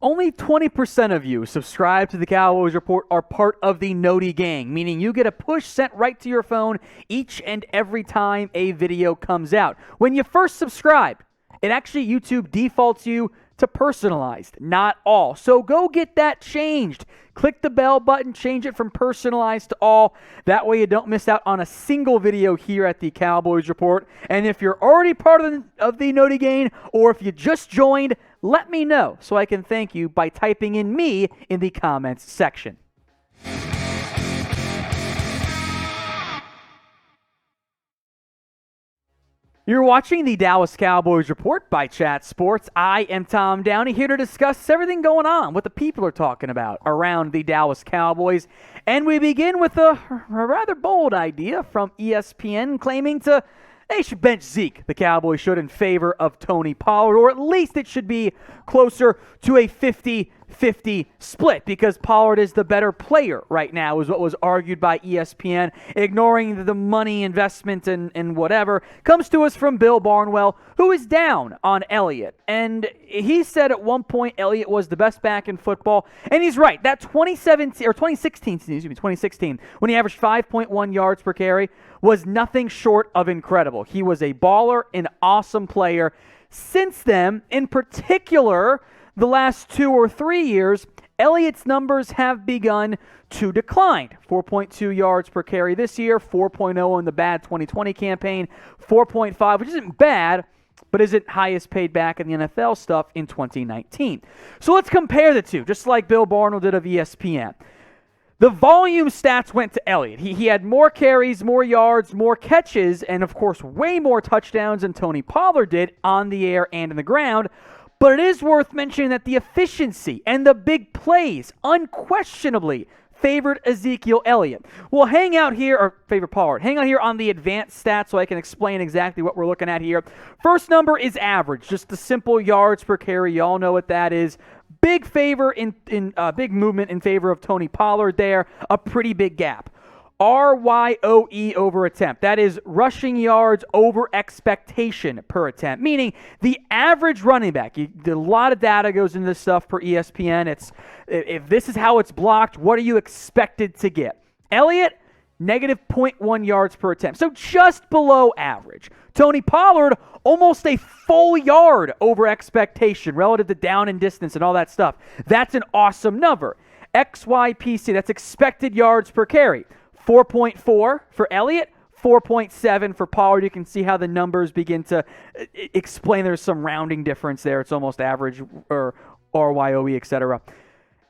Only 20% of you subscribe to the Cowboys Report are part of the Noti gang, meaning you get a push sent right to your phone each and every time a video comes out. When you first subscribe, YouTube defaults you to personalized, not all. So go get that changed. Click the bell button, change it from personalized to all. That way you don't miss out on a single video here at the Cowboys Report. And if you're already part of the Noti gang, or if you just joined, let me know so I can thank you by typing in me in the comments section. You're watching the Dallas Cowboys Report by Chat Sports. I am Tom Downey, here to discuss everything going on, what the people are talking about around the Dallas Cowboys. And we begin with a rather bold idea from ESPN claiming they should bench Zeke, the Cowboys should, in favor of Tony Pollard, or at least it should be closer to a 50-50 split because Pollard is the better player right now, is what was argued by ESPN, ignoring the money investment and whatever. Comes to us from Bill Barnwell, who is down on Eliott. And he said at one point Eliott was the best back in football, and he's right. That 2016, when he averaged 5.1 yards per carry, was nothing short of incredible. He was a baller, an awesome player. Since then, in particular, the last 2 or 3 years, Elliott's numbers have begun to decline. 4.2 yards per carry this year, 4.0 in the bad 2020 campaign, 4.5, which isn't bad, but isn't highest paid back in the NFL stuff in 2019. So let's compare the two, just like Bill Barnwell did of ESPN. The volume stats went to Eliott. He had more carries, more yards, more catches, and of course way more touchdowns than Tony Pollard did on the air and in the ground. But it is worth mentioning that the efficiency and the big plays unquestionably favored Ezekiel Elliott. We'll hang out here, or favor Pollard. Hang out here on the advanced stats so I can explain exactly what we're looking at here. First number is average, just the simple yards per carry. You all know what that is. Big favor big movement in favor of Tony Pollard there. A pretty big gap. RYOE over attempt. That is rushing yards over expectation per attempt, meaning the average running back. A lot of data goes into this stuff per ESPN. It's if this is how it's blocked, what are you expected to get? Eliott, negative 0.1 yards per attempt, so just below average. Tony Pollard, almost a full yard over expectation relative to down and distance and all that stuff. That's an awesome number. XYPC, that's expected yards per carry. 4.4 for Eliott, 4.7 for Pollard. You can see how the numbers begin to explain there's some rounding difference there. It's almost average or RYOE, etc.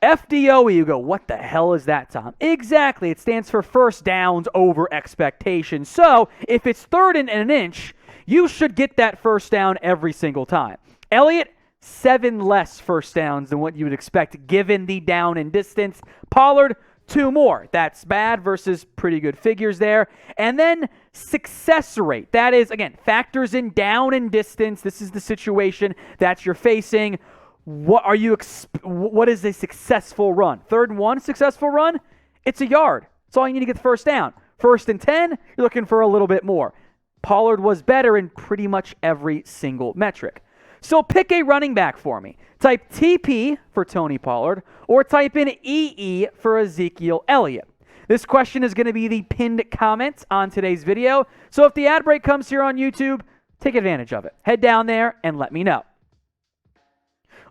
FDOE, you go, what the hell is that, Tom? Exactly. It stands for first downs over expectation. So if it's third and an inch, you should get that first down every single time. Eliott, 7 less first downs than what you would expect given the down and distance. Pollard, 2 more. That's bad versus pretty good figures there. And then success rate. That is, again, factors in down and distance. This is the situation that you're facing. What is a successful run? 3rd and 1 successful run? It's a yard. That's all you need to get the first down. 1st and 10, you're looking for a little bit more. Pollard was better in pretty much every single metric. So pick a running back for me. Type TP for Tony Pollard or type in EE for Ezekiel Elliott. This question is going to be the pinned comment on today's video. So if the ad break comes here on YouTube, take advantage of it. Head down there and let me know.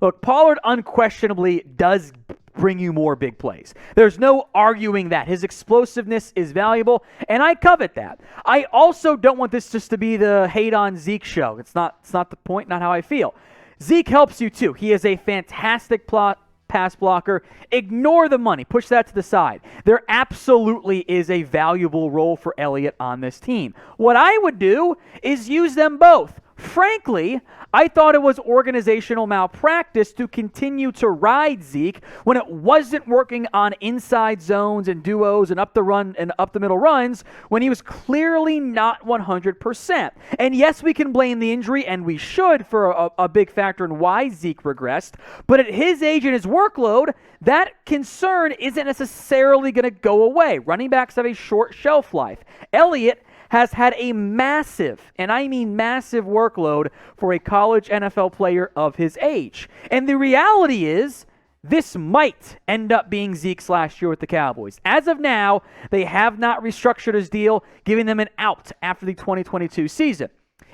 Look, Pollard unquestionably does bring you more big plays. There's no arguing that. His explosiveness is valuable, and I covet that. I also don't want this just to be the hate on Zeke show. It's not the point, not how I feel. Zeke helps you too. He is a fantastic pass blocker. Ignore the money. Push that to the side. There absolutely is a valuable role for Eliott on this team. What I would do is use them both. Frankly, I thought it was organizational malpractice to continue to ride Zeke when it wasn't working on inside zones and duos and up the run and up the middle runs when he was clearly not 100%. And yes, we can blame the injury, and we should for a big factor in why Zeke regressed. But at his age and his workload, that concern isn't necessarily going to go away. Running backs have a short shelf life. Eliott has had a massive, and I mean massive, workload for a college NFL player of his age. And the reality is, this might end up being Zeke's last year with the Cowboys. As of now, they have not restructured his deal, giving them an out after the 2022 season.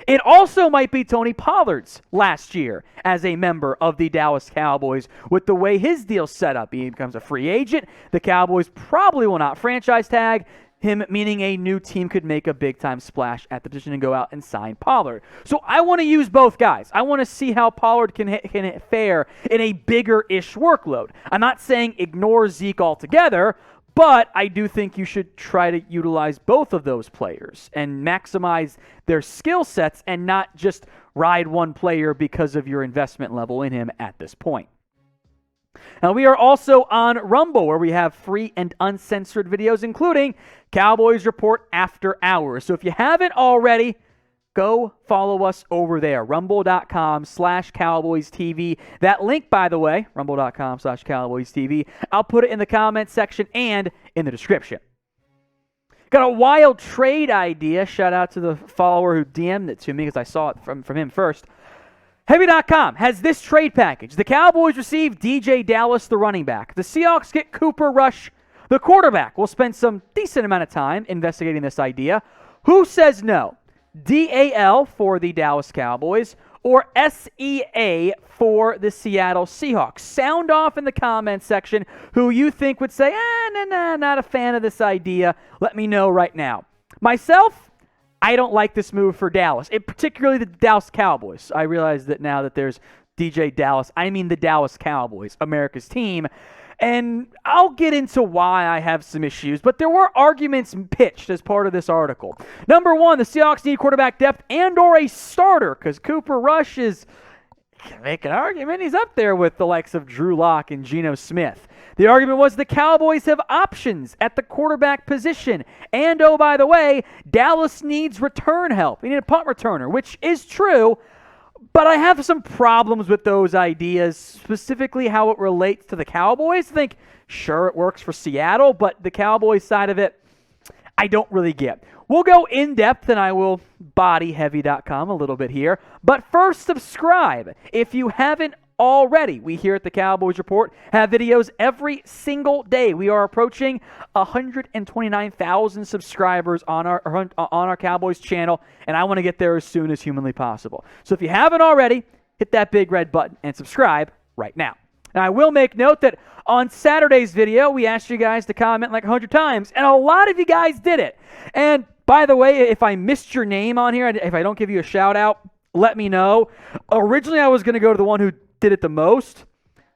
It also might be Tony Pollard's last year as a member of the Dallas Cowboys with the way his deal's set up. He becomes a free agent. The Cowboys probably will not franchise tag him, meaning a new team could make a big-time splash at the position and go out and sign Pollard. So I want to use both guys. I want to see how Pollard can fare in a bigger-ish workload. I'm not saying ignore Zeke altogether, but I do think you should try to utilize both of those players and maximize their skill sets and not just ride one player because of your investment level in him at this point. Now, we are also on Rumble, where we have free and uncensored videos, including Cowboys Report After Hours. So if you haven't already, go follow us over there, rumble.com/Cowboys TV. That link, by the way, rumble.com/Cowboys TV, I'll put it in the comments section and in the description. Got a wild trade idea. Shout out to the follower who DM'd it to me because I saw it from him first. Heavy.com has this trade package. The Cowboys receive DJ Dallas, the running back. The Seahawks get Cooper Rush, the quarterback. We'll spend some decent amount of time investigating this idea. Who says no? DAL for the Dallas Cowboys or SEA for the Seattle Seahawks? Sound off in the comments section who you think would say, nah, not a fan of this idea. Let me know right now. Myself, I don't like this move for Dallas, particularly the Dallas Cowboys. I realize that now that there's DJ Dallas, I mean the Dallas Cowboys, America's team. And I'll get into why I have some issues, but there were arguments pitched as part of this article. Number one, the Seahawks need quarterback depth and or a starter because Cooper Rush is, can make an argument, he's up there with the likes of Drew Lock and Geno Smith. The argument was the Cowboys have options at the quarterback position. And, oh, by the way, Dallas needs return help. We need a punt returner, which is true. But I have some problems with those ideas, specifically how it relates to the Cowboys. I think, sure, it works for Seattle, but the Cowboys side of it, I don't really get. We'll go in-depth, and I will body heavy.com a little bit here. But first, subscribe if you haven't already. We here at the Cowboys Report have videos every single day. We are approaching 129,000 subscribers on our Cowboys channel, and I want to get there as soon as humanly possible. So if you haven't already, hit that big red button and subscribe right now. Now, I will make note that on Saturday's video, we asked you guys to comment like 100 times, and a lot of you guys did it. And by the way, if I missed your name on here, if I don't give you a shout out, let me know. Originally, I was going to go to the one who did it the most,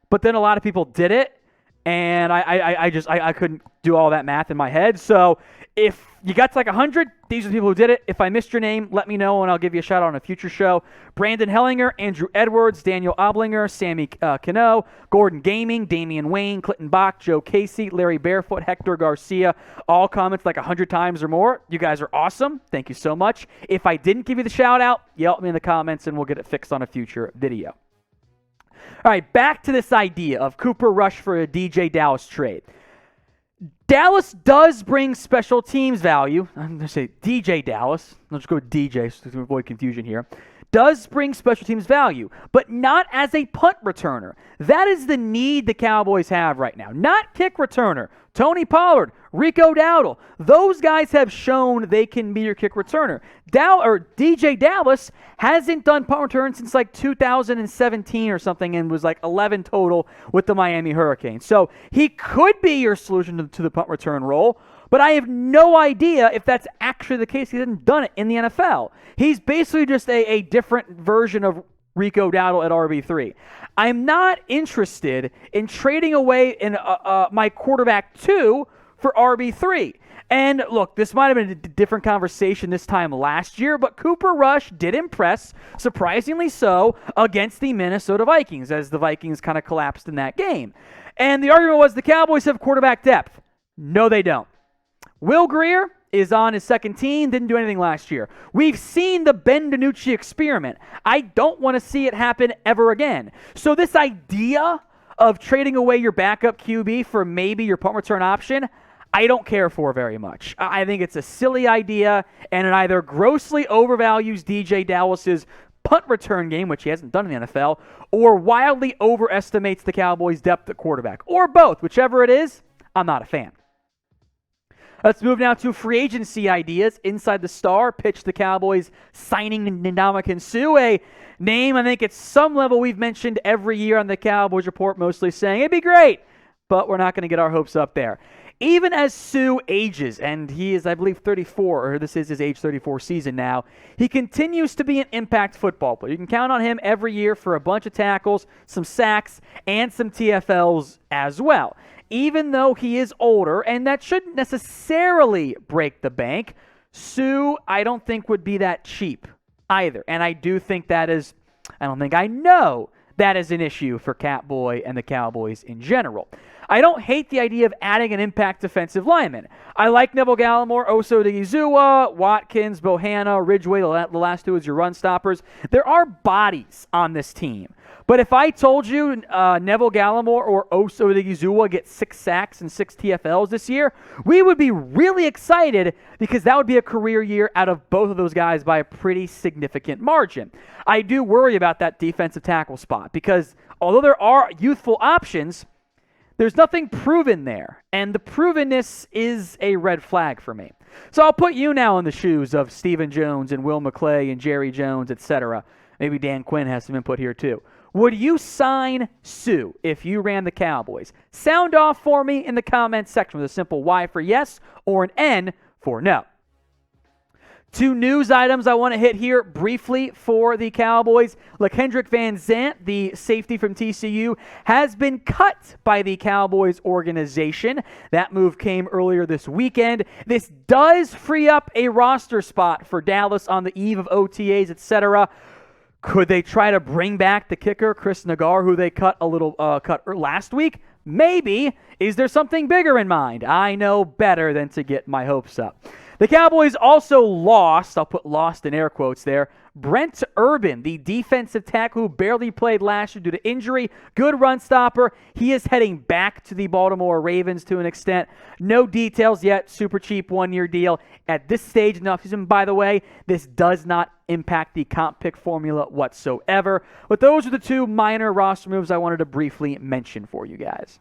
but then a lot of people did it, and I couldn't do all that math in my head. So if you got to like 100, these are the people who did it. If I missed your name, let me know, and I'll give you a shout out on a future show. Brandon Hellinger, Andrew Edwards, Daniel Oblinger, Sammy Cano, Gordon Gaming, Damian Wayne, Clinton Bach, Joe Casey, Larry Barefoot, Hector Garcia, all comments like 100 times or more. You guys are awesome. Thank you so much. If I didn't give you the shout out, yell at me in the comments, and we'll get it fixed on a future video. All right, back to this idea of Cooper Rush for a DJ Dallas trade. Dallas does bring special teams value. I'm going to say DJ Dallas. I'll just go with DJ so to avoid confusion here. Does bring special teams value, but not as a punt returner. That is the need the Cowboys have right now. Not kick returner. Tony Pollard, Rico Dowdle. Those guys have shown they can be your kick returner. DJ Dallas hasn't done punt return since like 2017 or something and was like 11 total with the Miami Hurricanes. So he could be your solution to the punt return role, but I have no idea if that's actually the case. He hasn't done it in the NFL. He's basically just a different version of Rico Dowdle at RB3. I'm not interested in trading away in my quarterback 2 for RB3. And look, this might have been a different conversation this time last year, but Cooper Rush did impress, surprisingly so, against the Minnesota Vikings as the Vikings kind of collapsed in that game. And the argument was the Cowboys have quarterback depth. No, they don't. Will Grier is on his second team, didn't do anything last year. We've seen the Ben DiNucci experiment. I don't want to see it happen ever again. So this idea of trading away your backup QB for maybe your punt return option, I don't care for very much. I think it's a silly idea, and it either grossly overvalues DJ Dallas's punt return game, which he hasn't done in the NFL, or wildly overestimates the Cowboys' depth at quarterback, or both. Whichever it is, I'm not a fan. Let's move now to free agency ideas. Inside the Star pitched the Cowboys signing Ndamukong Suh, a name I think at some level we've mentioned every year on the Cowboys Report, mostly saying it'd be great, but we're not going to get our hopes up there. Even as Suh ages, and he is, I believe, 34, or this is his age 34 season now, he continues to be an impact football player. You can count on him every year for a bunch of tackles, some sacks, and some TFLs as well. Even though he is older, and that shouldn't necessarily break the bank, Suh, I don't think would be that cheap either. And I do think that is, I know that is an issue for Catboy and the Cowboys in general. I don't hate the idea of adding an impact defensive lineman. I like Neville Gallimore, Oso Odighizuwa, Watkins, Bohanna, Ridgeway, the last two as your run stoppers. There are bodies on this team. But if I told you Neville Gallimore or Oso Odighizuwa get 6 sacks and 6 TFLs this year, we would be really excited because that would be a career year out of both of those guys by a pretty significant margin. I do worry about that defensive tackle spot because although there are youthful options, there's nothing proven there, and the provenness is a red flag for me. So I'll put you now in the shoes of Stephen Jones and Will McClay and Jerry Jones, etc. Maybe Dan Quinn has some input here too. Would you sign Suh if you ran the Cowboys? Sound off for me in the comments section with a simple Y for yes or an N for no. 2 news items I want to hit here briefly for the Cowboys. LaKendrick Van Zandt, the safety from TCU, has been cut by the Cowboys organization. That move came earlier this weekend. This does free up a roster spot for Dallas on the eve of OTAs, etc. Could they try to bring back the kicker, Chris Nagar, who they cut last week? Maybe. Is there something bigger in mind? I know better than to get my hopes up. The Cowboys also lost, I'll put lost in air quotes there, Brent Urban, the defensive tackle who barely played last year due to injury. Good run stopper. He is heading back to the Baltimore Ravens to an extent. No details yet. Super cheap 1-year deal. At this stage in the offseason, by the way, this does not impact the comp pick formula whatsoever. But those are the 2 minor roster moves I wanted to briefly mention for you guys.